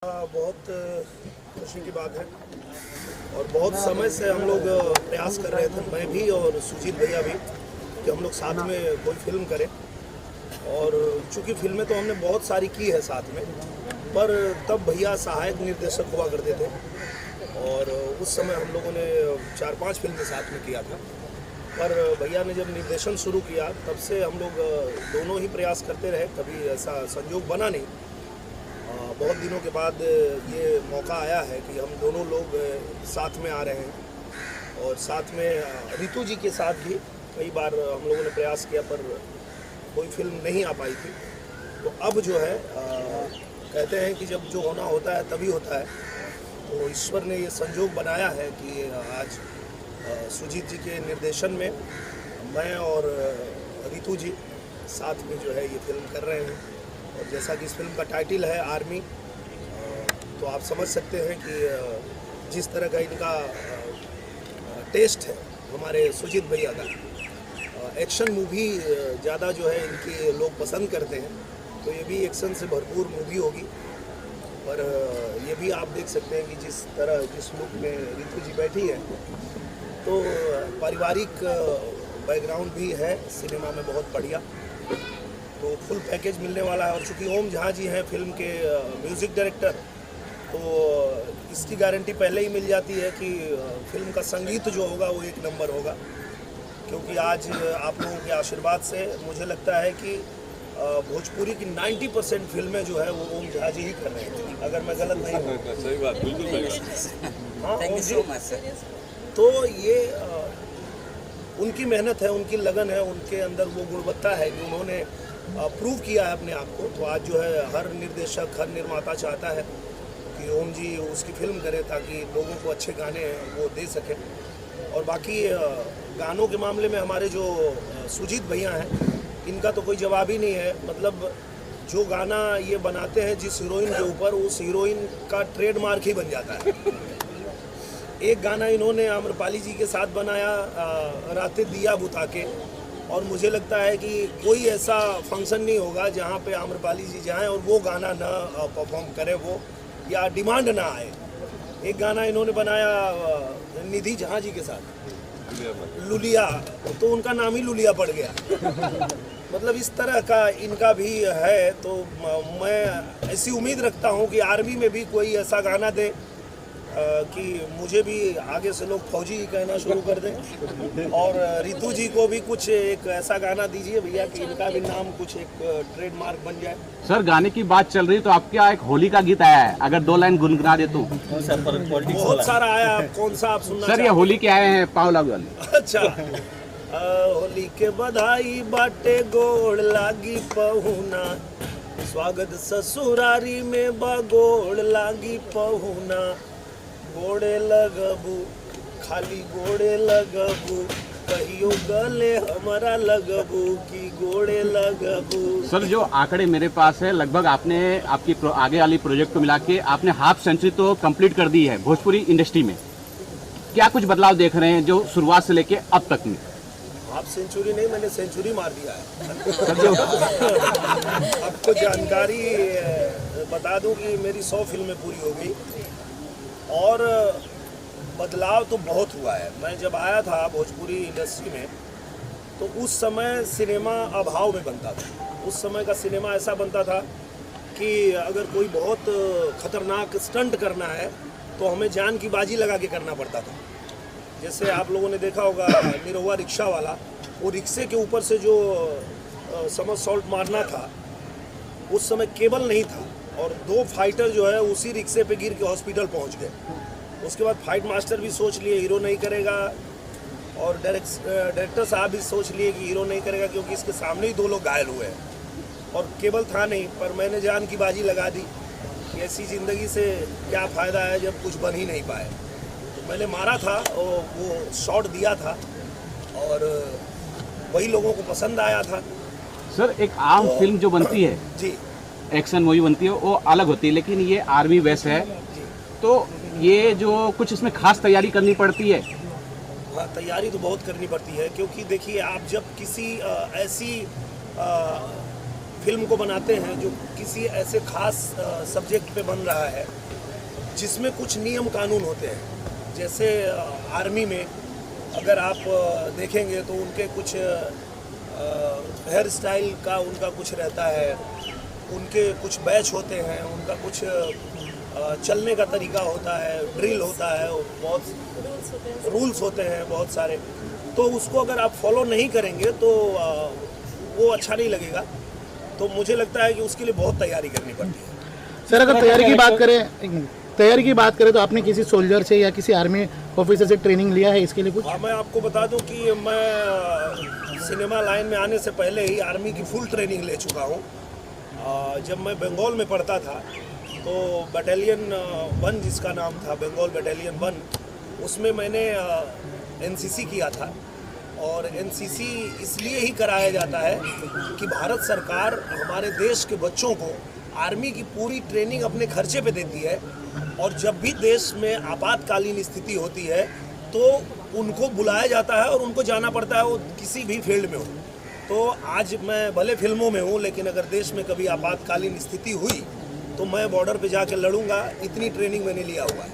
बहुत खुशी की बात है और बहुत समय से हम लोग प्रयास कर रहे थे, मैं भी और सुजीत भैया भी, कि हम लोग साथ में कोई फिल्म करें। और चूंकि फिल्में तो हमने बहुत सारी की है साथ में, पर तब भैया सहायक निर्देशक हुआ करते थे और उस समय हम लोगों ने 4-5 फिल्में साथ में किया था। पर भैया ने जब निर्देशन शुरू किया तब से हम लोग दोनों ही प्रयास करते रहे, कभी ऐसा संयोग बना नहीं। बहुत दिनों के बाद ये मौका आया है कि हम दोनों लोग साथ में आ रहे हैं और साथ में रितु जी के साथ भी कई बार हम लोगों ने प्रयास किया पर कोई फिल्म नहीं आ पाई थी। तो अब जो है कहते हैं कि जब जो होना होता है तभी होता है, तो ईश्वर ने ये संयोग बनाया है कि आज सुजीत जी के निर्देशन में मैं और रितु जी साथ में जो है ये फिल्म कर रहे हैं। और जैसा कि इस फिल्म का टाइटल है आर्मी, तो आप समझ सकते हैं कि जिस तरह का इनका टेस्ट है हमारे सुजीत भैया का, एक्शन मूवी ज़्यादा जो है इनके लोग पसंद करते हैं, तो ये भी एक्शन से भरपूर मूवी होगी। पर ये भी आप देख सकते हैं कि जिस लुक में रितु जी बैठी है, तो पारिवारिक बैकग्राउंड भी है सिनेमा में बहुत बढ़िया, तो फुल पैकेज मिलने वाला है। और चूँकि ओम झा जी हैं फिल्म के म्यूज़िक डायरेक्टर, तो इसकी गारंटी पहले ही मिल जाती है कि फिल्म का संगीत जो होगा वो एक नंबर होगा। क्योंकि आज आप लोगों के आशीर्वाद से मुझे लगता है कि भोजपुरी की 90% फिल्में जो है वो ओम झा जी ही कर रहे हैं, अगर मैं गलत नहीं हूँ। सही बात, बिल्कुल। हाँ, ओम जी, तो ये उनकी मेहनत है, उनकी लगन है, उनके अंदर वो गुणवत्ता है कि उन्होंने प्रूव किया है अपने आप को। तो आज जो है हर निर्देशक, हर निर्माता चाहता है कि ओम जी उसकी फिल्म करे ताकि लोगों को अच्छे गाने वो दे सकें। और बाकी गानों के मामले में हमारे जो सुजीत भैया हैं, इनका तो कोई जवाब ही नहीं है। मतलब जो गाना ये बनाते हैं जिस हीरोइन के ऊपर, उस हीरोइन का ट्रेडमार्क ही बन जाता है। एक गाना इन्होंने आम्रपाली जी के साथ बनाया, रातें दिया बुता के, और मुझे लगता है कि कोई ऐसा फंक्शन नहीं होगा जहाँ पे आम्रपाली जी जाएं और वो गाना ना परफॉर्म करें, वो या डिमांड ना आए। एक गाना इन्होंने बनाया निधि झा जी के साथ, लुलिया, तो उनका नाम ही लुलिया पड़ गया। मतलब इस तरह का इनका भी है। तो मैं ऐसी उम्मीद रखता हूँ कि आर्मी में भी कोई ऐसा गाना दे कि मुझे भी आगे से लोग फौजी कहना शुरू कर दें। और रितु जी को भी कुछ एक ऐसा गाना दीजिए भैया कि इनका भी नाम कुछ एक ट्रेडमार्क बन जाए। सर, गाने की बात चल रही तो आपके यहाँ एक होली का गीत आया है, अगर 2 लाइन गुनगुना दे तो। बहुत सारा आया, आप कौन सा आप सुनना सर? ये होली के आए हैं पाव लागू वाले। अच्छा, होली के बधाई बाटे गोड़ लागी पहुना, स्वागत ससुरारी में बगोड़ लागी पहुना, गोड़े लगबू खाली गोड़े लगबू, कहियो गले हमारा लगबू की गोड़े लगबू। सर, जो आंकड़े मेरे पास है, लगभग आपने आपकी आगे वाली प्रोजेक्ट को मिला के आपने हाफ सेंचुरी तो कंप्लीट कर दी है भोजपुरी इंडस्ट्री में। क्या कुछ बदलाव देख रहे हैं जो शुरुआत से लेके अब तक में? हाफ सेंचुरी नहीं, मैंने सेंचुरी मार दिया है। आपको जानकारी बता दूं कि मेरी 100 फिल्में पूरी हो गई और बदलाव तो बहुत हुआ है। मैं जब आया था भोजपुरी इंडस्ट्री में, तो उस समय सिनेमा अभाव में बनता था। उस समय का सिनेमा ऐसा बनता था कि अगर कोई बहुत खतरनाक स्टंट करना है तो हमें जान की बाजी लगा के करना पड़ता था। जैसे आप लोगों ने देखा होगा निरहुआ रिक्शा वाला, वो रिक्शे के ऊपर से जो समरसॉल्ट मारना था, उस समय केबल नहीं था और 2 फाइटर जो है उसी रिक्शे पे गिर के हॉस्पिटल पहुंच गए। उसके बाद फाइट मास्टर भी सोच लिए हीरो नहीं करेगा और डायरेक्टर साहब भी सोच लिए कि हीरो नहीं करेगा क्योंकि इसके सामने ही 2 लोग घायल हुए हैं और केबल था नहीं। पर मैंने जान की बाजी लगा दी कि ऐसी ज़िंदगी से क्या फ़ायदा है जब कुछ बन ही नहीं पाए। तो मैंने मारा था और वो शॉट दिया था और वही लोगों को पसंद आया था। सर, एक आम फिल्म जो बनती है जी, एक्शन मूवी बनती है, वो अलग होती है, लेकिन ये आर्मी बेस है, तो ये जो कुछ इसमें खास तैयारी करनी पड़ती है। हाँ, तैयारी तो बहुत करनी पड़ती है क्योंकि देखिए, आप जब किसी ऐसी फिल्म को बनाते हैं जो किसी ऐसे खास सब्जेक्ट पे बन रहा है जिसमें कुछ नियम कानून होते हैं। जैसे आर्मी में अगर आप देखेंगे तो उनके कुछ हेयर स्टाइल का उनका कुछ रहता है, उनके कुछ बैच होते हैं, उनका कुछ चलने का तरीका होता है, ड्रिल होता है, बहुत रूल्स होते हैं बहुत सारे। तो उसको अगर आप फॉलो नहीं करेंगे तो वो अच्छा नहीं लगेगा। तो मुझे लगता है कि उसके लिए बहुत तैयारी करनी पड़ती है। सर अगर तैयारी की बात करें तो आपने किसी सोल्जर से या किसी आर्मी ऑफिसर से ट्रेनिंग लिया है इसके लिए कुछ? हाँ, मैं आपको बता दूं कि मैं सिनेमा लाइन में आने से पहले ही आर्मी की फुल ट्रेनिंग ले चुका हूँ। जब मैं बंगाल में पढ़ता था तो बटालियन 1 जिसका नाम था बंगाल बटालियन 1, उसमें मैंने एनसीसी किया था। और एनसीसी इसलिए ही कराया जाता है कि भारत सरकार हमारे देश के बच्चों को आर्मी की पूरी ट्रेनिंग अपने खर्चे पे देती है, और जब भी देश में आपातकालीन स्थिति होती है तो उनको बुलाया जाता है और उनको जाना पड़ता है, वो किसी भी फील्ड में हो। तो आज मैं भले फिल्मों में हूँ, लेकिन अगर देश में कभी आपातकालीन स्थिति हुई तो मैं बॉर्डर पे जाके लड़ूंगा, इतनी ट्रेनिंग मैंने लिया हुआ है।